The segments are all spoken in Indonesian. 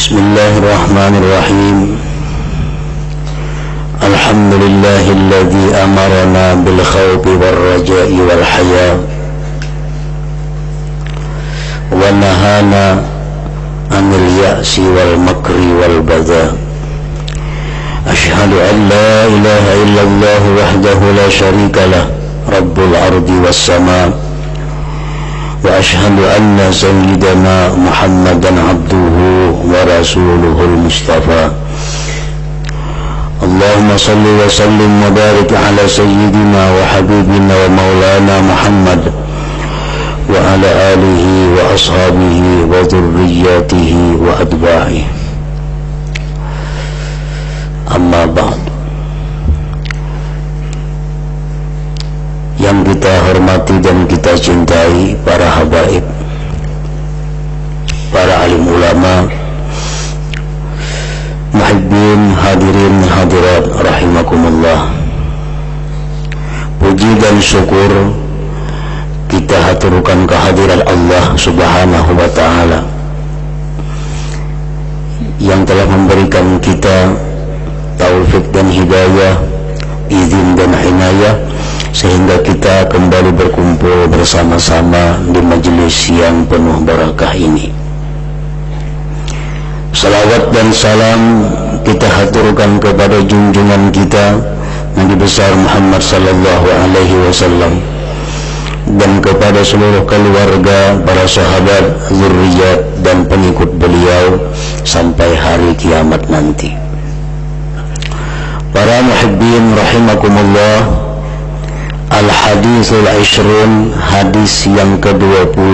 Bismillahirrahmanirrahim. Alhamdulillahilladzi amarna bil khawfi war raja'i wal haya wa nahana anil ya'si wal makri wal badha. Ashhadu an la ilaha illallah wahdahu la syarika lah, rabbul ardi was sama'. Wa ashhadu anna sayyidana Muhammadan abduhu wa rasuluhul mustafa. Allahumma salli wa sallim wa barik ala sayyidina wa habibina wa maulana Muhammad wa ala alihi wa ashabihi wa dhurriyyatihi wa adba'ihi. Amma ba'd. Yang kita hormati dan kita cintai para habaib, para alim ulama, muhibbin, hadirin, hadirat rahimakumullah. Puji dan syukur kita haturkan kehadiran Allah subhanahu wa ta'ala yang telah memberikan kita taufik dan hidayah, izin dan inayah, sehingga kita kembali berkumpul bersama-sama di majelis yang penuh barakah ini. Salawat dan salam kita haturkan kepada junjungan kita Nabi besar Muhammad sallallahu alaihi wasallam dan kepada seluruh keluarga, para sahabat, zurriyat dan pengikut beliau sampai hari kiamat nanti. Para muhibbin rahimakumullah, Al-Hadithul Ishrun, hadis yang ke-20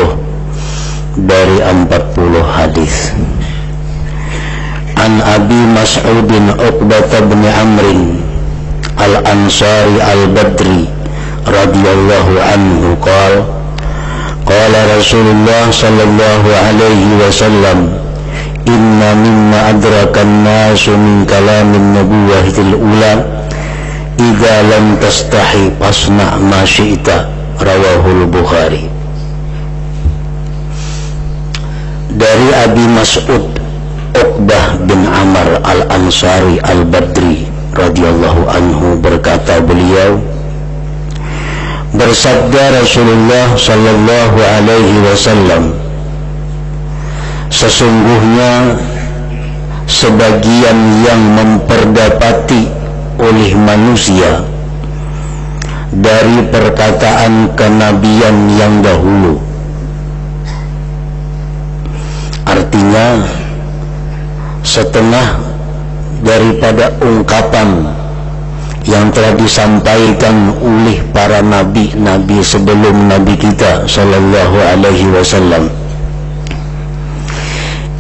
dari 40 hadis. An Abi Mas'udin Uqbah bin Amrin Al-Ansari Al-Badri radhiyallahu anhu qala qala Rasulullah sallallahu alaihi wasallam, inna mimma adrakan nasu min kalamin nubuwwatil ula idza lam tastahi fasna ma syi'ta, rawahul Bukhari. Dari Abi Mas'ud Uqbah bin Amr Al-Ansari Al-Badri radhiyallahu anhu, berkata beliau, bersabda Rasulullah sallallahu alaihi wasallam, sesungguhnya sebagian yang memperdapati oleh manusia dari perkataan kenabian yang dahulu. Artinya setengah daripada ungkapan yang telah disampaikan oleh para nabi-nabi sebelum nabi kita sallallahu alaihi wasallam.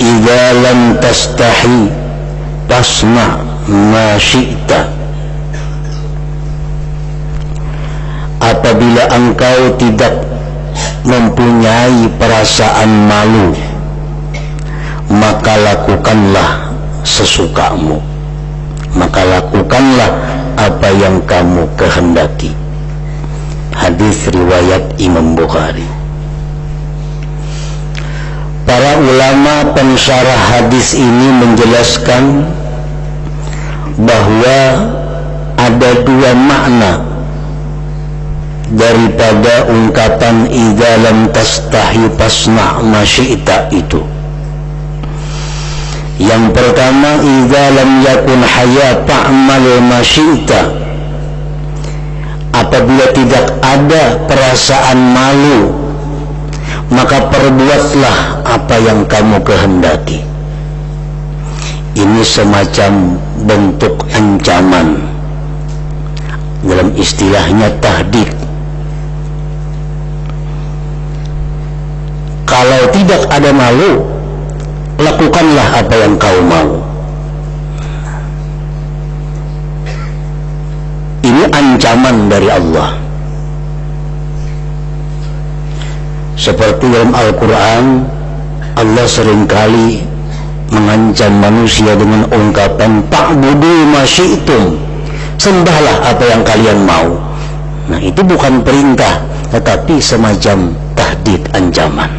Idza lam tastahi fasna ma syi'ta, apabila engkau tidak mempunyai perasaan malu, maka lakukanlah sesukamu, maka lakukanlah apa yang kamu kehendaki. Hadis riwayat Imam Bukhari. Para ulama pensyarah hadis ini menjelaskan bahwa ada dua makna daripada ungkapan idza lam tastahi fasna ma syi'ta itu. Yang pertama, idza lam yakun haya fa'mal ma syi'ta, apabila tidak ada perasaan malu, maka perbuatlah apa yang kamu kehendaki. Ini semacam bentuk ancaman, dalam istilahnya tahdid. Kalau tidak ada malu, lakukanlah apa yang kau mau. Ini ancaman dari Allah. Seperti dalam Al-Quran, Allah seringkali mengancam manusia dengan ungkapan ta'budu ma syi'tum, sembahlah apa yang kalian mau. Nah, itu bukan perintah, tetapi semacam tahdid, ancaman.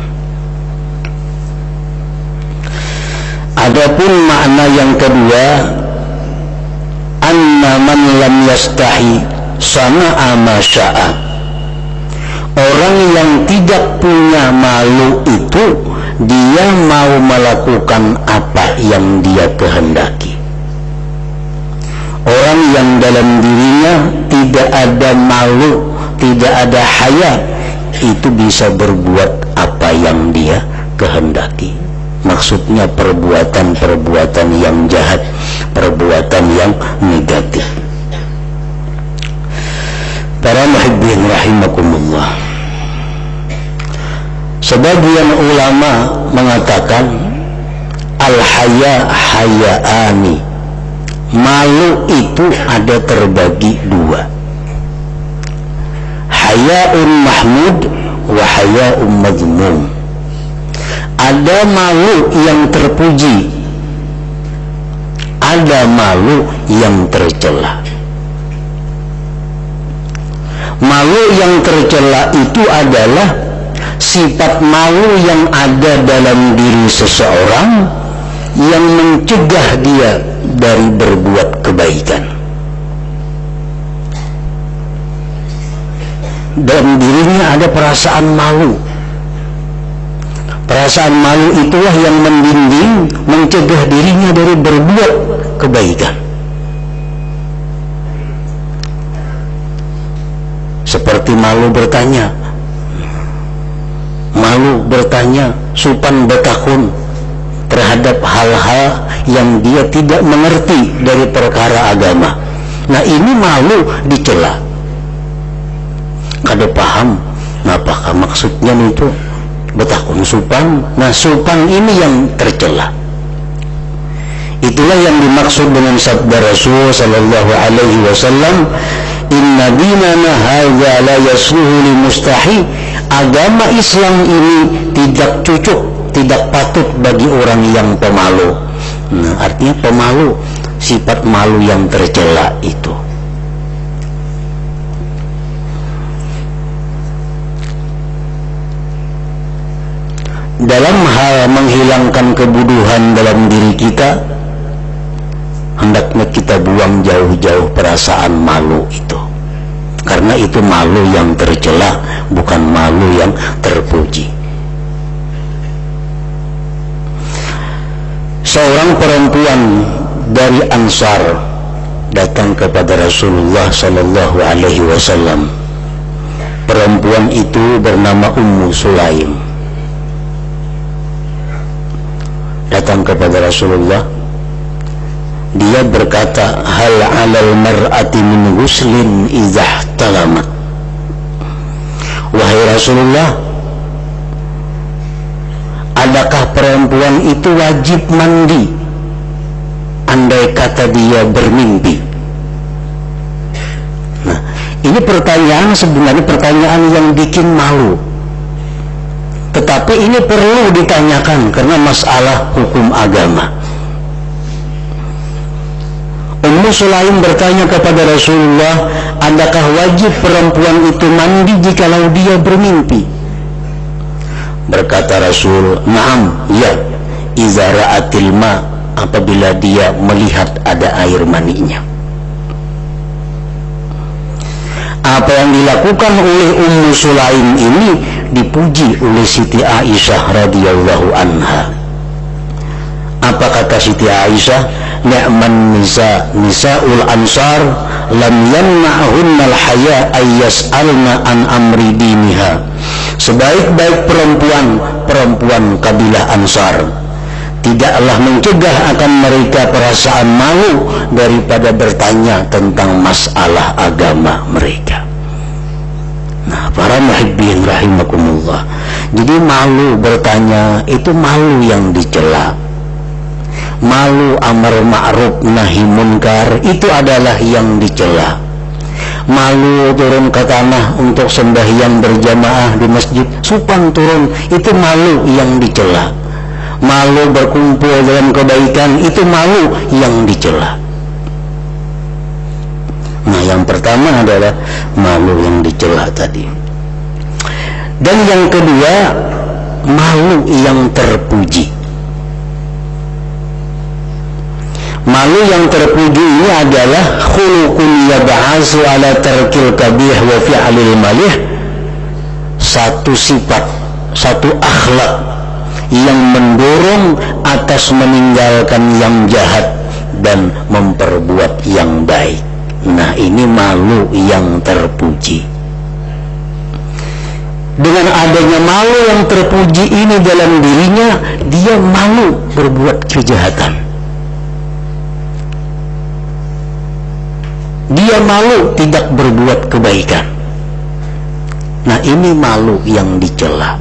Adapun makna yang kedua, anna man lam yastahi sana'a ma sya'a. Orang yang tidak punya malu itu, dia mau melakukan apa yang dia kehendaki. Orang yang dalam dirinya tidak ada malu, tidak ada haya, itu bisa berbuat apa yang dia kehendaki. Maksudnya perbuatan-perbuatan yang jahat, perbuatan yang negatif. Para muhibbin rahimakumullah, sebagian ulama mengatakan al-haya haya'ani, malu itu ada terbagi dua, haya'un mahmud wa haya'un madhmum. Ada malu yang terpuji, ada malu yang tercela. Malu yang tercela itu adalah sifat malu yang ada dalam diri seseorang yang mencegah dia dari berbuat kebaikan. Dalam dirinya ada perasaan malu. Perasaan malu itulah yang membimbing, mencegah dirinya dari berbuat kebaikan. Seperti malu bertanya, supan betakun terhadap hal-hal yang dia tidak mengerti dari perkara agama. Nah, ini malu dicela. Kada paham apakah maksudnya itu betakun supan. Nah, supan ini yang tercela. Itulah yang dimaksud dengan sabda Rasul sallallahu alaihi wasallam, inna dinana hadza la yasluhu li mustahi. Agama Islam ini tidak cocok, tidak patut bagi orang yang pemalu. Nah, artinya pemalu, sifat malu yang tercela itu. Dalam hal menghilangkan kebuduhan dalam diri kita, hendaknya kita buang jauh-jauh perasaan malu itu. Karena itu malu yang tercela, bukan malu yang terpuji. Seorang perempuan dari Ansar datang kepada Rasulullah sallallahu alaihi wasallam. Perempuan itu bernama Ummu Sulaim. Datang kepada Rasulullah. Dia berkata, hal 'alal mar'ati min ghuslin idza ihtalamat. Wahai Rasulullah, adakah perempuan itu wajib mandi andai kata dia bermimpi? Nah, ini pertanyaan, sebenarnya pertanyaan yang bikin malu, tetapi ini perlu ditanyakan karena masalah hukum agama. Ummu Sulaim bertanya kepada Rasulullah, adakah wajib perempuan itu mandi jikalau dia bermimpi? Berkata Rasul, na'am, ya, iza ra'atil ma, apabila dia melihat ada air maninya. Apa yang dilakukan oleh Ummu Sulaim ini dipuji oleh Siti Aisyah radhiyallahu anha. Apa kata Siti Aisyah? Ni'man nisa'ul ansar lam yamna'hunnal haya ayyas'alna an amri diniha. Sebaik-baik perempuan kabilah Ansar tidaklah mencegah akan mereka perasaan malu daripada bertanya tentang masalah agama mereka. Nah, para muhibbin rahimakumullah, jadi malu bertanya itu malu yang dicela. Malu amar ma'ruf nahi munkar itu adalah yang dicela. Malu turun ke tanah untuk sembahyang berjamaah di masjid, supan turun, itu malu yang dicela. Malu berkumpul dalam kebaikan, itu malu yang dicela. Nah, yang pertama adalah malu yang dicela tadi. Dan yang kedua, malu yang terpuji. Malu yang terpuji ini adalah khuluqun yab'asu ala tarkil kabih wa fi'alil malih, satu sifat, satu akhlak yang mendorong atas meninggalkan yang jahat dan memperbuat yang baik. Nah, ini malu yang terpuji. Dengan adanya malu yang terpuji ini dalam dirinya, dia malu berbuat kejahatan. Dia malu tidak berbuat kebaikan. Nah, ini malu yang dicela.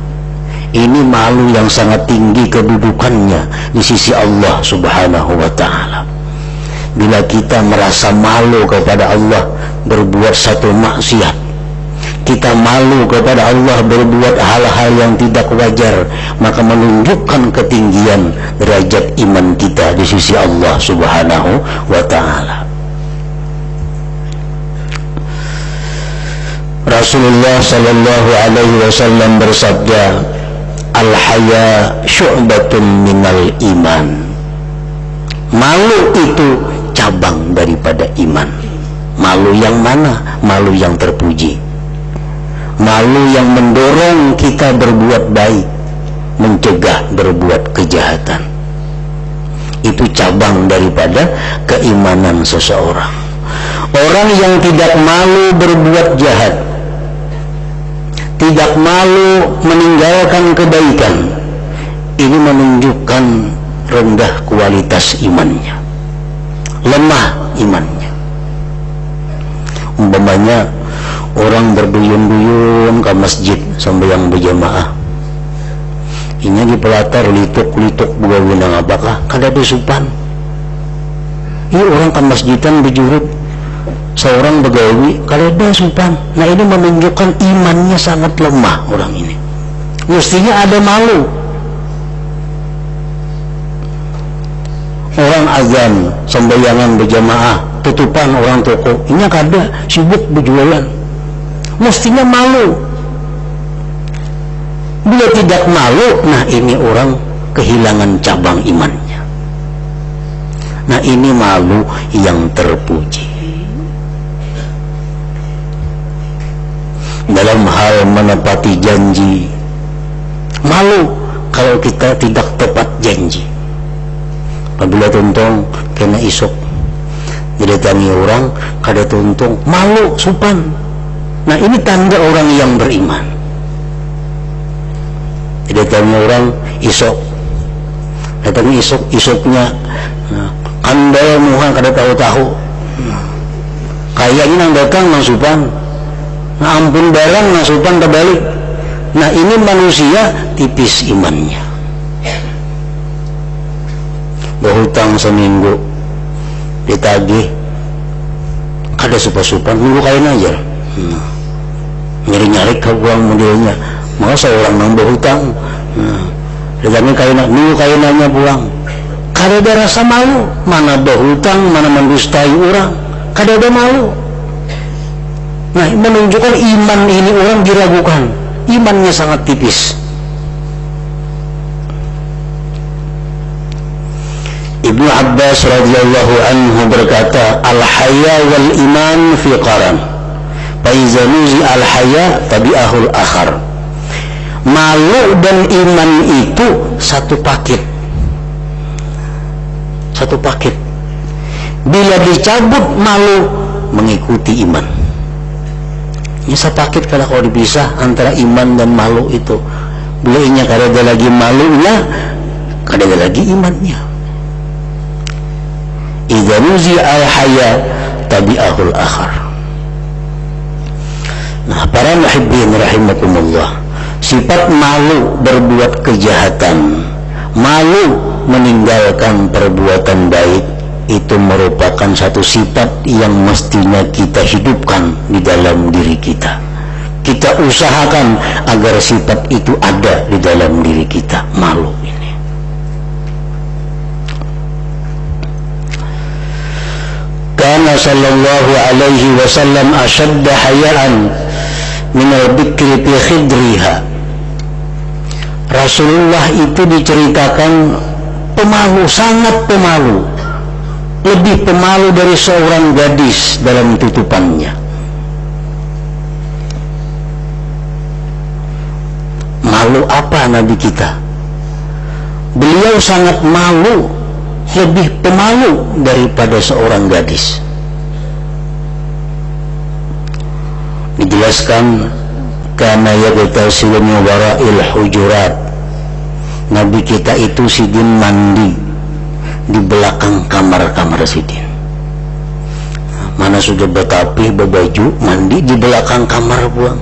Ini malu yang sangat tinggi kedudukannya di sisi Allah Subhanahu wa ta'ala. Bila kita merasa malu kepada Allah berbuat satu maksiat, kita malu kepada Allah berbuat hal-hal yang tidak wajar, maka menunjukkan ketinggian derajat iman kita di sisi Allah Subhanahu wa ta'ala. Rasulullah sallallahu alaihi wasallam bersabda, al-haya syu'batun minal iman. Malu itu cabang daripada iman. Malu yang mana? Malu yang terpuji. Malu yang mendorong kita berbuat baik, mencegah berbuat kejahatan. Itu cabang daripada keimanan seseorang. Orang yang tidak malu berbuat jahat, tidak malu meninggalkan kebaikan, ini menunjukkan rendah kualitas imannya, lemah imannya. Umpamanya orang berduyun-duyun ke masjid sembahyang berjamaah, ini di pelatar lituk-lituk buka-buka apakah kada disupan. Ini orang ke masjidan berjurut seorang begawi kada supan. Nah, ini menunjukkan imannya sangat lemah orang ini. Mestinya ada malu. Orang azan sembayangan berjamaah, tutupan orang toko, ini kada sibuk berjualan. Mestinya malu. Bila tidak malu, nah ini orang kehilangan cabang imannya. Nah, ini malu yang terpuji. Dalam hal menepati janji, malu kalau kita tidak tepat janji. Apabila tuntung kena isok didatangi orang kada tuntung, malu supan. Nah, ini tanda orang yang beriman. Didatangi orang isok, datangi isoknya andal muha kada tahu-tahu, kayaknya nang datang nang supan. Nah, ampun barang nasupan terbalik. Nah, ini manusia tipis imannya. Berhutang seminggu ditagih kada supa-supan, nunggu kain aja. Nyari-nyari ke uang modelnya. Maka seorang nang berhutang, ditagih kain, nunggu kainannya pulang. Kada ada rasa malu. Mana berhutang, mana mendustai orang, kada ada malu. Nah, menunjukkan iman ini orang diragukan, imannya sangat tipis. Ibnu Abbas radhiyallahu anhu berkata, al-haya wal iman fi qaran, fa iza nuzi al-haya tabi'ahul akhar. Malu dan iman itu satu paket. Satu paket. Bila dicabut malu, mengikuti iman. Ini sepaket kalau dipisah antara iman dan malu itu. Belinya kada ada lagi malunya, kada ada lagi imannya. Idza nuzi al-haya tabi'ahul akhar. Nah, para muhibbin rahimakumullah, sifat malu berbuat kejahatan, malu meninggalkan perbuatan baik, itu merupakan satu sifat yang mestinya kita hidupkan di dalam diri kita. Kita usahakan agar sifat itu ada di dalam diri kita, malu ini. Kana sallallahu alaihi wasallam ashadda hayaan min al-bikri fi khidriha. Rasulullah itu diceritakan pemalu, sangat pemalu. lebih pemalu dari seorang gadis dalam tutupannya. Malu apa Nabi kita? Beliau sangat malu, lebih pemalu daripada seorang gadis. Dijelaskan, kana yaghtasilu min wara'il hujurat. Nabi kita itu sidin mandi di belakang kamar-kamar sidin. Mana sudah bertapih, berbaju, mandi di belakang kamar buang.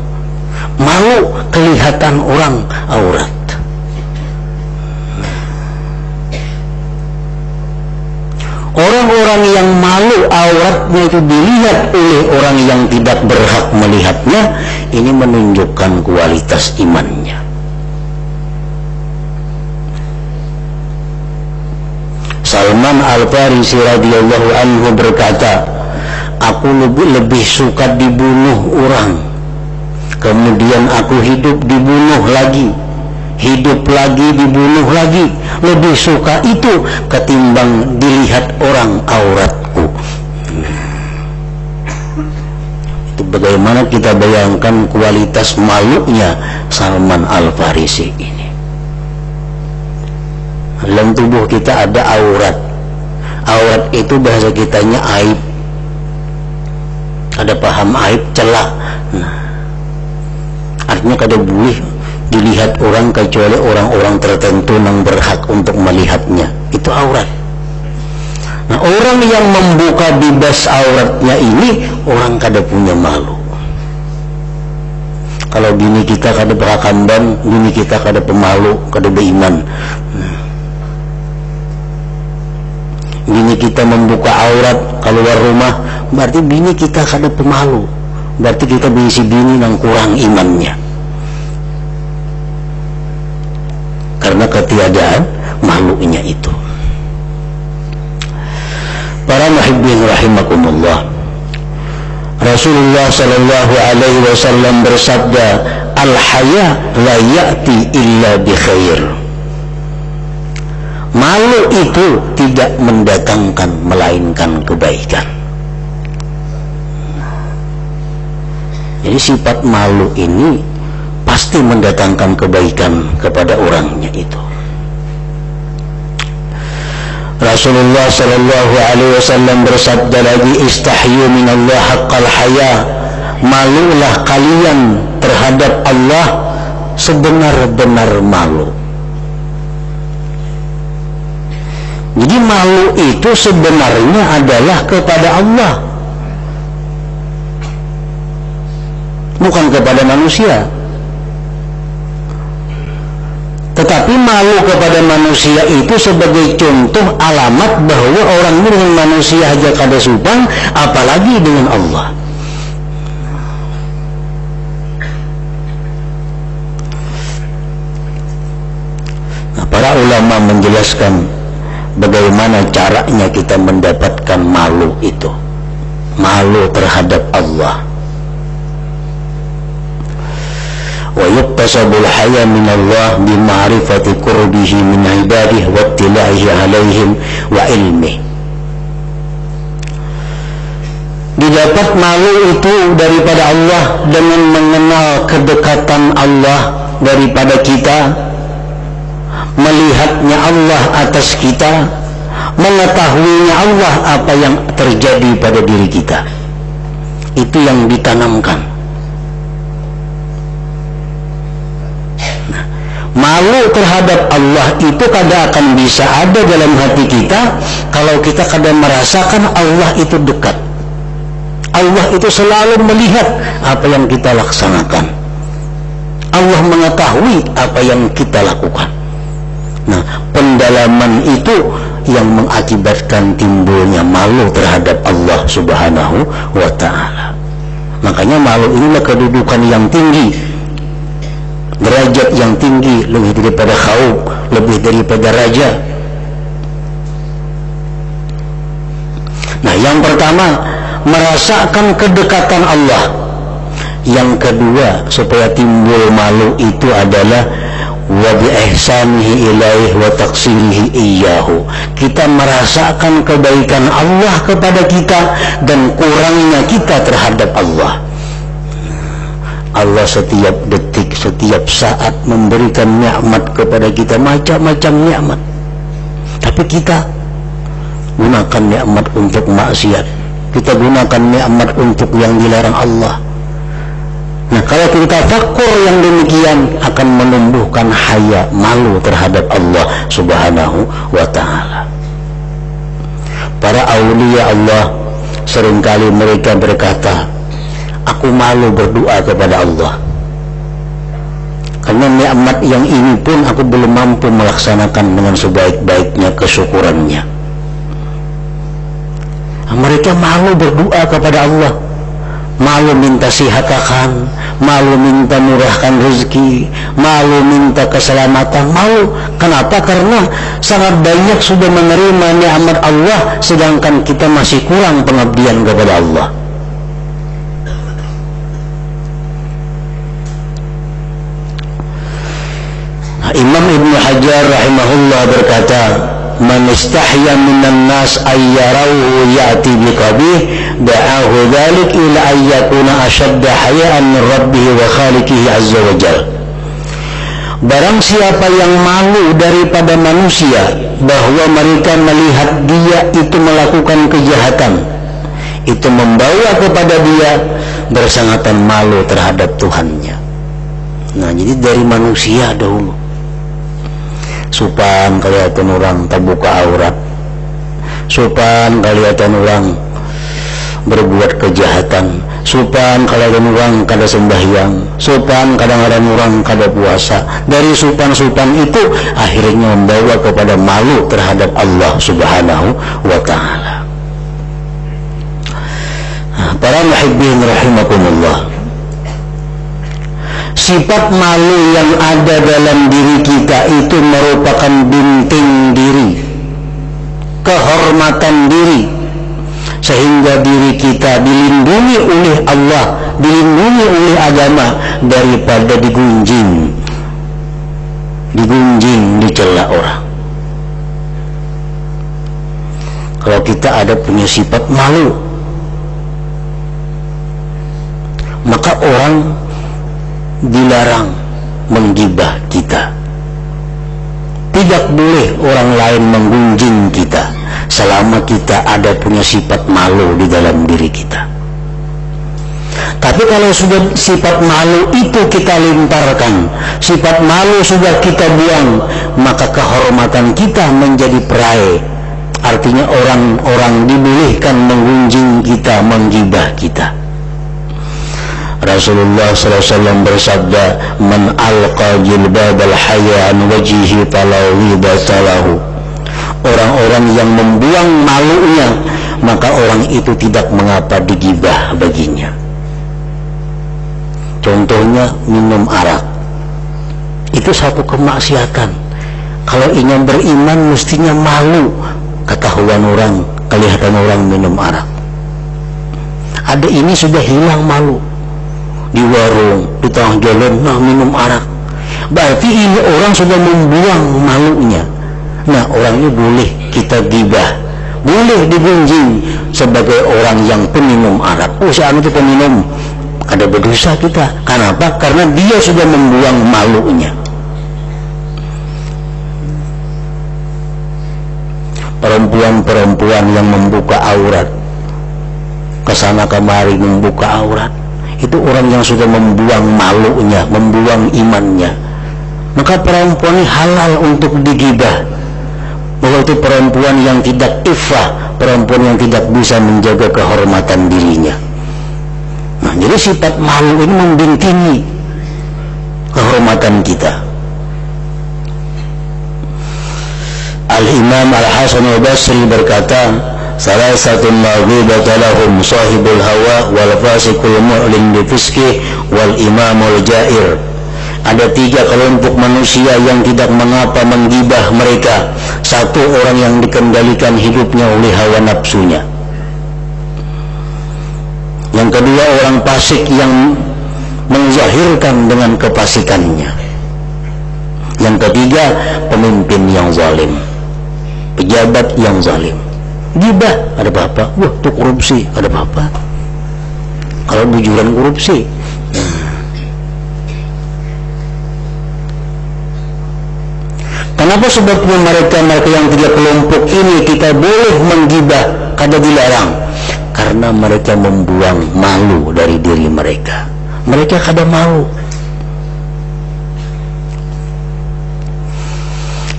Malu kelihatan orang aurat. Orang-orang yang malu auratnya itu dilihat oleh orang yang tidak berhak melihatnya, ini menunjukkan kualitas imannya. Salman Al-Farisi radhiyallahu anhu berkata, aku lebih suka dibunuh orang, kemudian aku hidup dibunuh lagi, hidup lagi dibunuh lagi, lebih suka itu ketimbang dilihat orang auratku. Itu bagaimana kita bayangkan kualitas malunya Salman Al-Farisi ini. Dalam tubuh kita ada aurat. Aurat itu bahasa kitanya aib. Ada paham aib, celah. Nah, artinya kada boleh dilihat orang kecuali orang-orang tertentu yang berhak untuk melihatnya. Itu aurat. Nah, orang yang membuka bebas auratnya ini, orang kada punya malu. Kalau bini kita kada berakamban, bini kita kada pemalu, kada beriman. Bini kita membuka aurat keluar rumah, berarti bini kita kada pemalu, berarti kita berisi bini yang kurang imannya, karena ketiadaan malunya itu. Para muhibbin rahimakumullah, Rasulullah sallallahu alaihi wasallam bersabda, al-haya la ya'ti illa bi khair. Malu itu tidak mendatangkan melainkan kebaikan. Jadi sifat malu ini pasti mendatangkan kebaikan kepada orangnya itu. Rasulullah sallallahu alaihi wasallam bersabda lagi, istahyu minallah haqqal haya. Malulah kalian terhadap Allah sebenar-benar malu. Jadi malu itu sebenarnya adalah kepada Allah, bukan kepada manusia. Tetapi malu kepada manusia itu sebagai contoh alamat bahwa orang ini dengan manusia aja kada sopan, apalagi dengan Allah. Nah, para ulama menjelaskan bagaimana caranya kita mendapatkan malu itu, malu terhadap Allah. Wa yuktasabul haya minallah bima'rifati qurbihi min ibadihi wa ittila'ihi alaihim wa ilmi. Didapat malu itu daripada Allah dengan mengenal kedekatan Allah daripada kita, melihatnya Allah atas kita, mengetahuinya Allah apa yang terjadi pada diri kita. Itu yang ditanamkan. Nah, malu terhadap Allah itu kada akan bisa ada dalam hati kita kalau kita kada merasakan Allah itu dekat. Allah itu selalu melihat apa yang kita laksanakan. Allah mengetahui apa yang kita lakukan. Nah, pendalaman itu yang mengakibatkan timbulnya malu terhadap Allah Subhanahu wa ta'ala. Makanya malu inilah kedudukan yang tinggi, derajat yang tinggi, lebih daripada khauf, lebih daripada raja. Nah, yang pertama, merasakan kedekatan Allah. Yang kedua, supaya timbul malu itu adalah wa bi ihsanihi ilaih wa taqsirihi iyyahu. Kita merasakan kebaikan Allah kepada kita dan kurangnya kita terhadap Allah. Allah setiap detik, setiap saat memberikan nikmat kepada kita, macam-macam nikmat. Tapi kita gunakan nikmat untuk maksiat. Kita gunakan nikmat untuk yang dilarang Allah. Nah, kalau kita tafakur yang demikian akan menumbuhkan haya, malu terhadap Allah Subhanahu wa ta'ala. Para aulia Allah seringkali mereka berkata, aku malu berdoa kepada Allah karena nikmat yang ini pun aku belum mampu melaksanakan dengan sebaik-baiknya kesyukurannya. Nah, mereka malu berdoa kepada Allah, malu minta sihatakan, malu minta murahkan rezeki, malu minta keselamatan, malu. Kenapa? Karena sangat banyak sudah menerima nikmat Allah sedangkan kita masih kurang pengabdian kepada Allah. Nah, Imam Ibnu Hajar rahimahullah berkata, man istahya minan nas ayyarahu ya'ti biqabih da'ahu dhalik ila ayyakuna ashadda haya'an min rabbih wa khaliqihi azza wa jal. Barang siapa yang malu daripada manusia bahwa mereka melihat dia itu melakukan kejahatan, itu membawa kepada dia bersangatan malu terhadap Tuhannya. Nah, jadi dari manusia dahulu supan kelihatan orang terbuka aurat, supan kelihatan orang berbuat kejahatan, supan kelihatan orang kada sembahyang, supan kadang-kadang orang kada puasa. Dari supan-supan itu akhirnya membawa kepada malu terhadap Allah Subhanahu wa ta'ala. Para muhibbin rahimakumullah, sifat malu yang ada dalam diri kita itu merupakan binting diri, kehormatan diri, sehingga diri kita dilindungi oleh Allah, dilindungi oleh agama daripada digunjing, dicela orang. Kalau kita ada punya sifat malu, maka orang dilarang menggibah kita. Tidak boleh orang lain menggunjing kita selama kita ada punya sifat malu di dalam diri kita. Tapi kalau sudah sifat malu itu kita lemparkan, sifat malu sudah kita buang, maka kehormatan kita menjadi perai. Artinya orang-orang dibolehkan menggunjing kita, menggibah kita. Rasulullah SAW bersabda, man alqa jilbabal haya an wajhihi talawida salahu. Orang-orang yang membuang malunya, maka orang itu tidak mengapa digibah baginya. Contohnya minum arak, itu satu kemaksiatan. Kalau ingin beriman mestinya malu ketahuan orang, kelihatan orang minum arak. Ada ini sudah hilang malu, di warung, di tengah jalan, nah minum arak, berarti ini orang sudah membuang malunya. Nah, orangnya boleh kita gibah, boleh digunjing sebagai orang yang peminum arak. Oh, si anu itu peminum, ada berdosa kita. Kenapa? Karena dia sudah membuang malunya. Perempuan-perempuan yang membuka aurat, kesana kemari membuka aurat, itu orang yang sudah membuang malunya, membuang imannya. Maka perempuan ini halal untuk digibah, bahwa itu perempuan yang tidak iffah, perempuan yang tidak bisa menjaga kehormatan dirinya. Nah, jadi sifat malu ini membintingi kehormatan kita. Al-Imam Al-Hasan Al-Basri berkata, salasatun maghibata lahum sahibul hawa wal fasiqul mu'lin bi fiski wal imamul jair. Ada 3 kelompok manusia yang tidak mengapa menggibah mereka. Satu, orang yang dikendalikan hidupnya oleh hawa nafsunya. Yang kedua, orang fasik yang menzahirkan dengan kefasikannya. Yang ketiga, pemimpin yang zalim, pejabat yang zalim. Gibah, ada apa-apa? Wah, itu korupsi, ada apa-apa? Kalau bujuran korupsi. Kenapa sebabnya mereka yang tiga kelompok ini kita boleh menggibah, kada dilarang? Karena mereka membuang malu dari diri mereka. Mereka kada malu.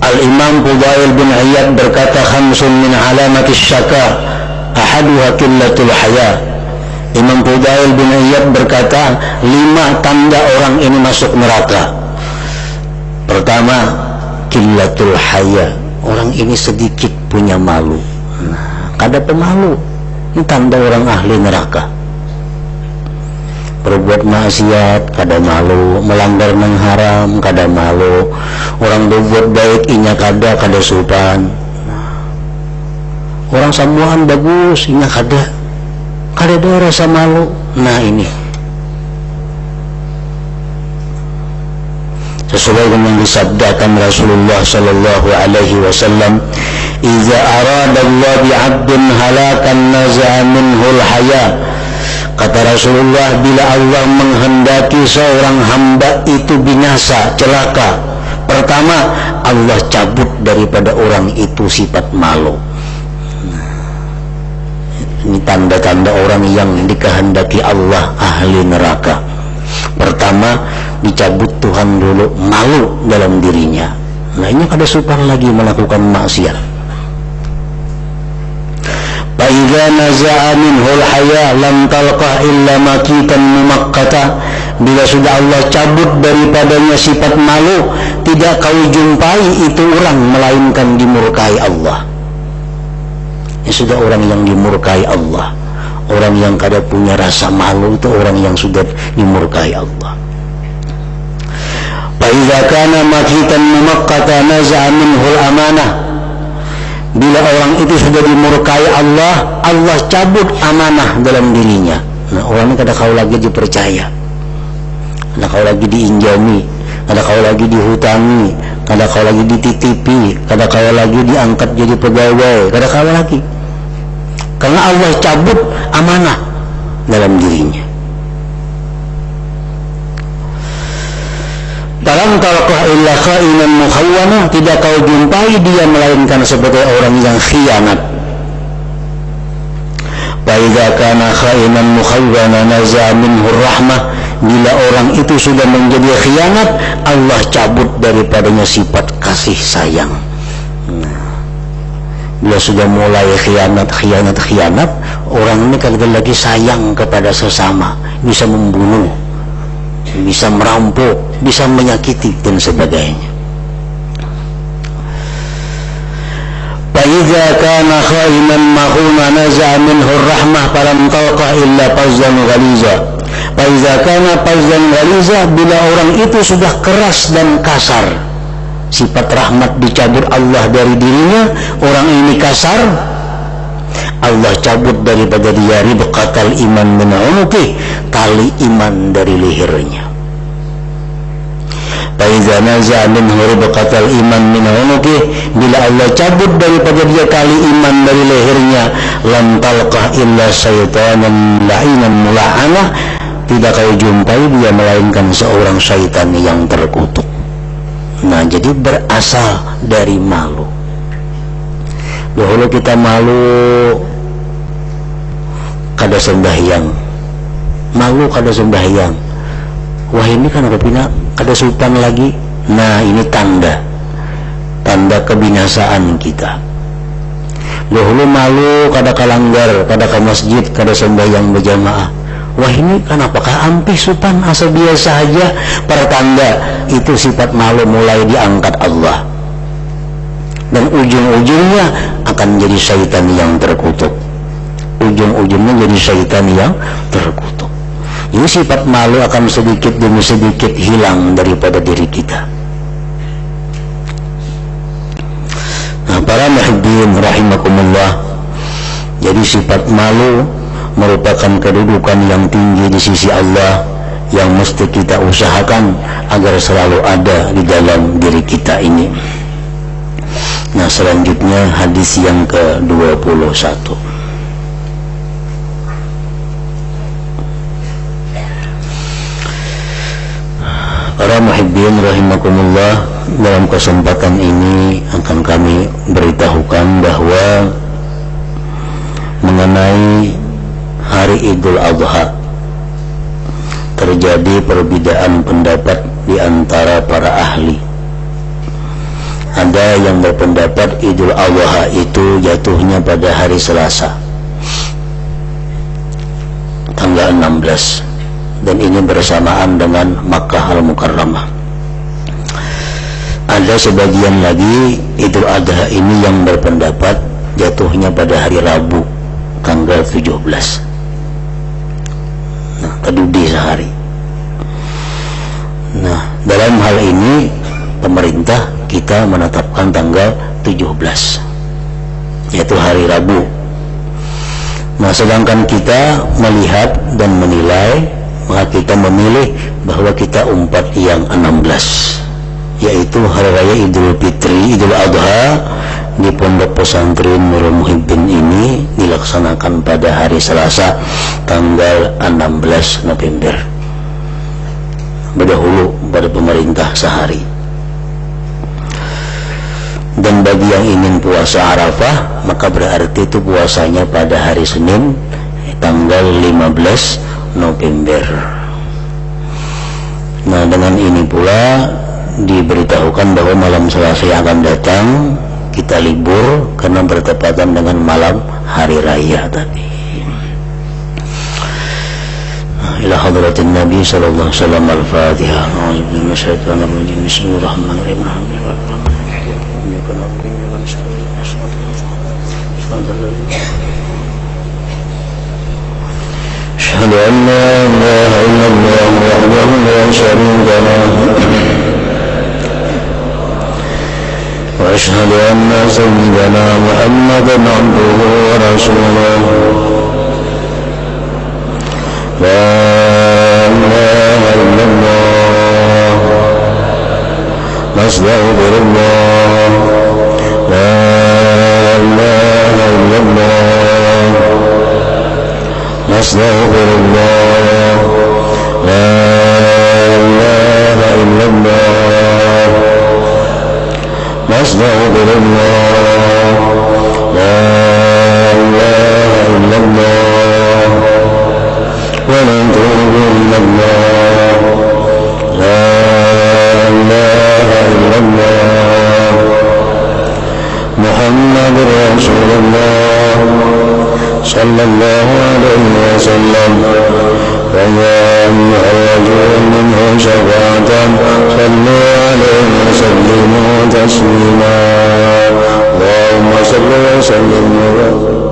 Al-Imam Fudail bin Iyad berkata, khamsun min alamatis syaka, ahaduha qillatul haya. Imam Fudail bin Iyad berkata, 5 tanda orang ini masuk neraka. Pertama, qillatul haya, orang ini sedikit punya malu. Kada pemalu, ini tanda orang ahli neraka. Berbuat maksiat kada malu, melanggar nang haram kada malu, orang berbuat baik inya kada supan, orang samuan bagus inya kada ada rasa malu. Nah ini sesuai dengan yang disabdakan Rasulullah sallallahu alaihi wasallam, "Idza arada Allah bi 'abdin halakan naza'a minhul haya." Kata Rasulullah, bila Allah menghendaki seorang hamba itu binasa, celaka, pertama Allah cabut daripada orang itu sifat malu. Ini tanda-tanda orang yang dikehendaki Allah ahli neraka. Pertama, dicabut Tuhan dulu malu dalam dirinya. Nah ini kada supan lagi melakukan maksiat. Fa'idza naza'a minhul haya lam talqah illa makitan mumaqqata. Bila sudah Allah cabut daripadanya sifat malu, tidak kau jumpai itu orang melainkan dimurkai Allah. Ya sudah orang yang dimurkai Allah, orang yang kada punya rasa malu itu orang yang sudah dimurkai Allah. Fa'idza kana makitan mumaqqata naza'a minhul amanah. Bila orang itu sudah dimurkai Allah, Allah cabut amanah dalam dirinya. Nah orang ini kada kau lagi dipercaya, kada kau lagi diinjami, kada kau lagi dihutangi, kada kau lagi dititipi, kada kau lagi diangkat jadi pegawai, kada kau lagi. Karena Allah cabut amanah dalam dirinya. Dalam talqah illa khainan mukhawwana, tidak kau jumpai dia melainkan sebagai orang yang khianat. Fa idza kana khainan mukhawwana naza minhu rahmah. Bila orang itu sudah menjadi khianat, Allah cabut daripadanya sifat kasih sayang. Bila sudah mulai khianat, orang ini kada lagi sayang kepada sesama, bisa membunuh, bisa merampok, bisa menyakiti dan sebagainya. Fa'idza kana khainan mahuna naza'a minhu rahmah falam talqah illa fazzan ghaliza. Fa'idza kana fazzan ghaliza, bila orang itu sudah keras dan kasar, sifat rahmat dicabut Allah dari dirinya, orang ini kasar, Allah cabut daripada dia ribqatal iman min unuqih, tali iman dari lehernya. Faiza naza minhu ribqatal iman min unuqih, bila Allah cabut daripada dia tali iman dari lehernya, lam talqah illa syaitanan la'inan mula'anah, tidak kau jumpai dia melainkan seorang syaitan yang terkutuk. Nah jadi berasal dari malu. Dahulu kita malu kada sembahyang, malu kada sembahyang, wah ini kan apa pina kada sultan lagi. Nah ini tanda kebinasaan kita. Dahulu malu kada kalanggar, kada ke masjid, kada sembahyang berjamaah, wah ini kan apakah ampih supan asa biasa aja. Pertanda itu sifat malu mulai diangkat Allah, dan ujung-ujungnya akan jadi syaitan yang terkutuk. Ujung-ujungnya jadi syaitan yang terkutuk. Jadi sifat malu akan sedikit demi sedikit hilang daripada diri kita. Nah para muhibbin rahimakumullah, jadi sifat malu merupakan kedudukan yang tinggi di sisi Allah yang mesti kita usahakan agar selalu ada di dalam diri kita ini. Nah, selanjutnya hadis yang ke-21. Para muhibbin rahimakumullah, dalam kesempatan ini akan kami beritahukan bahwa mengenai hari Idul Adha terjadi perbedaan pendapat di antara para ahli. Ada yang berpendapat Idul Adha itu jatuhnya pada hari Selasa tanggal 16, dan ini bersamaan dengan Makkah Al-Mukarramah. Ada sebagian lagi Idul Adha ini yang berpendapat jatuhnya pada hari Rabu tanggal 17. Nah, kedudi sehari. Nah, dalam hal ini pemerintah kita menetapkan tanggal 17, yaitu hari Rabu. Nah, sedangkan kita melihat dan menilai, maka kita memilih bahwa kita umpat yang 16, yaitu hari raya Idul Fitri, Idul Adha di Pondok Pesantren Nurul Muhibbin ini dilaksanakan pada hari Selasa tanggal 16 November. Berdahulu pada pemerintah sehari. Dan bagi yang ingin puasa Arafah, maka berarti itu puasanya pada hari Senin tanggal 15 November. Nah, dengan ini pula diberitahukan bahwa malam Selasa yang akan datang kita libur karena bertepatan dengan malam hari raya tadi. Ila hadratin Nabi sallallahu alaihi wasallam. Al-Fatihah. Bismillahirrahmanirrahim. أشهد أن لا إله إلا الله وحده لا شريك له وأشهد أن سيدنا محمدا عبده ورسوله لا إله إلا الله نستغفر الله لا إله إلا الله نستغفر الله لا إله إلا الله نستغفر الله لا إله إلا الله ونتوب إلى الله لا إله إلا الله محمد رسول الله صلى الله عليه وسلم ويا أيها الرجل منه شفاعة صلوا عليه وسلموا تسليما اللهم صل وسلم وبارك